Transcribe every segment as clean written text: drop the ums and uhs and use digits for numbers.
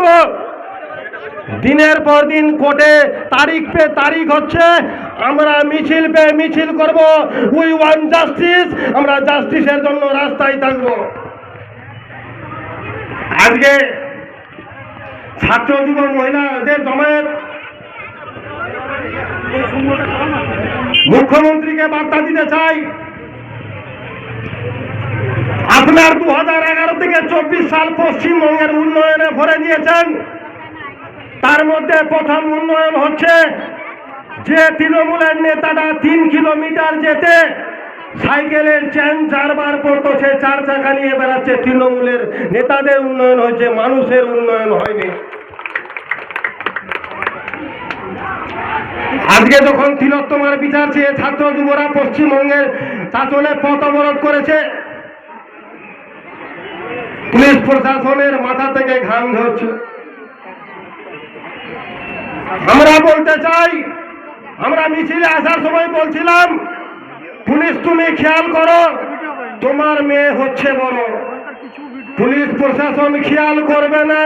পর্যন্ত দিনের পর দিন কোর্টে তারিখ পে তারিখ হচ্ছে। আমরা মিছিল পে মিছিল করব, উই ওয়ান্ট জাস্টিস। আমরা জাস্টিসের জন্য রাস্তায় থাকব। আজকে ছাত্র যুব মহিলাদের জমায়েত মুখ্যমন্ত্রীকে বার্তা দিতে চাই, আপনার 2011 থেকে 24 সাল পশ্চিমবঙ্গের উন্নয়নে ভরে দিয়েছেন। তার মধ্যে প্রথম উন্নয়ন হচ্ছে যে তৃণমূলের নেতারা 3 কিলোমিটার যেতে সাইকেলের চেন 4 বার পড়তো, সে 4 চাকা নিয়ে বেড়াচ্ছে। তৃণমূলের নেতাদের উন্নয়ন হয়েছে, মানুষের উন্নয়ন হয়নি। আজকে যখন তিলোত্তমার বিচার চেয়ে ছাত্র যুবরা পশ্চিমবঙ্গের চাঁচলে পথ অবরোধ করেছে, পুলিশ প্রশাসনের মাথা থেকে ঘাম ঝরছে। আমরা বলতে চাই, আমরা মিছিলে আসার সময় বলছিলাম, পুলিশ তুমি খেয়াল করো, তোমার মেয়ে হচ্ছে বড়। পুলিশ প্রশাসন খেয়াল করবে না,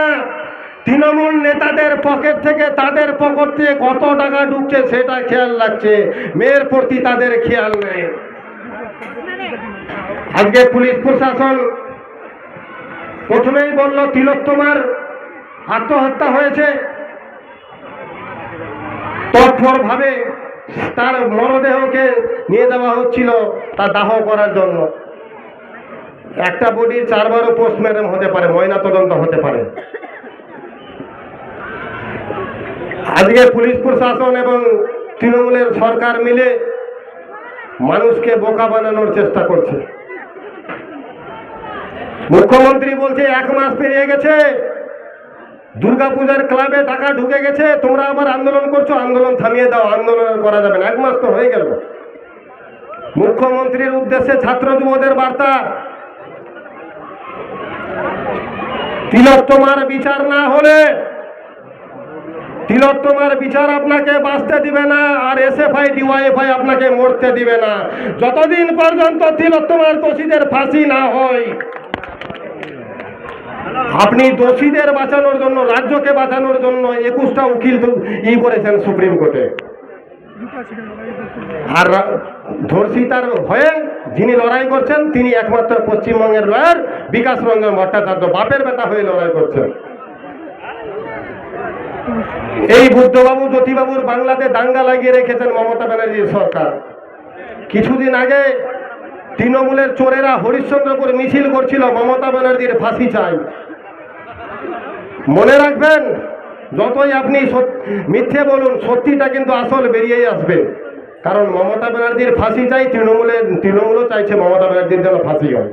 তৃণমূল নেতাদের পকেট থেকে তাদের পকেট থেকে কত টাকা ঢুকছে সেটা খেয়াল রাখছে, মেয়ের প্রতি তাদের খেয়াল নেই। আজকে পুলিশ প্রশাসন প্রথমেই বলল তিলোত্তমার আত্মহত্যা হয়েছে, তৎপর ভাবে তার মরদেহকে নিয়ে যাওয়া হচ্ছিল তা দাহ করার জন্য। একটা বডি 4 বারও পোস্টমর্টম হতে পারে, ময়নাতদন্ত হতে পারে। আজকে পুলিশ প্রশাসন এবং তৃণমূলের সরকার মিলে মানুষকে বোকা বানানোর চেষ্টা করছে। মুখ্যমন্ত্রী বলছে 1 মাস পেরিয়ে গেছে, দুর্গাপূজার ক্লাবে টাকা ঢুকে গেছে, তোমরা আবার আন্দোলন করছো, আন্দোলন থামিয়ে দাও, আন্দোলন করা যাবে না। 1 মাস তো হয়ে গেল। মুখ্যমন্ত্রীর উদ্দেশ্যে ছাত্র যুবদের বার্তা, তিলোত্তমার বিচার না হলে তিলোত্তমার বিচার আপনাকে বাঁচতে দিবে না, আর এসএফআই ডিওয়াইএফআই আপনাকে মরতে দিবে না। যতদিন পর্যন্ত তিলোত্তমার দোষীদের ফাঁসি না হয়, আপনি দোষীদের বাঁচানোর জন্য, রাজ্যকে বাঁচানোর জন্য 21টা উকিল করেছেন সুপ্রিম কোর্টে। আর ধর্ষিতার হয়ে যিনি লড়াই করছেন তিনি একমাত্র পশ্চিমবঙ্গের লয়ার বিকাশ রঞ্জন ভট্টাচার্য, বাপের বেটা হয়ে লড়াই করছেন। এই বুদ্ধবাবু জ্যোতিবাবুর বাংলাতে দাঙ্গা লাগিয়ে রেখেছেন মমতা ব্যানার্জির সরকার। কিছুদিন আগে তৃণমূলের চোরেরা হরিশ্চন্দ্রপুর মিছিল করছিল, মমতা ব্যানার্জির ফাঁসি চাই। মনে রাখবেন, যতই আপনি মিথ্যে বলুন, সত্যিটা কিন্তু আসল বেরিয়েই আসবে। কারণ মমতা ব্যানার্জির ফাঁসি চাই, তৃণমূলও চাইছে মমতা ব্যানার্জির যেন ফাঁসি হয়।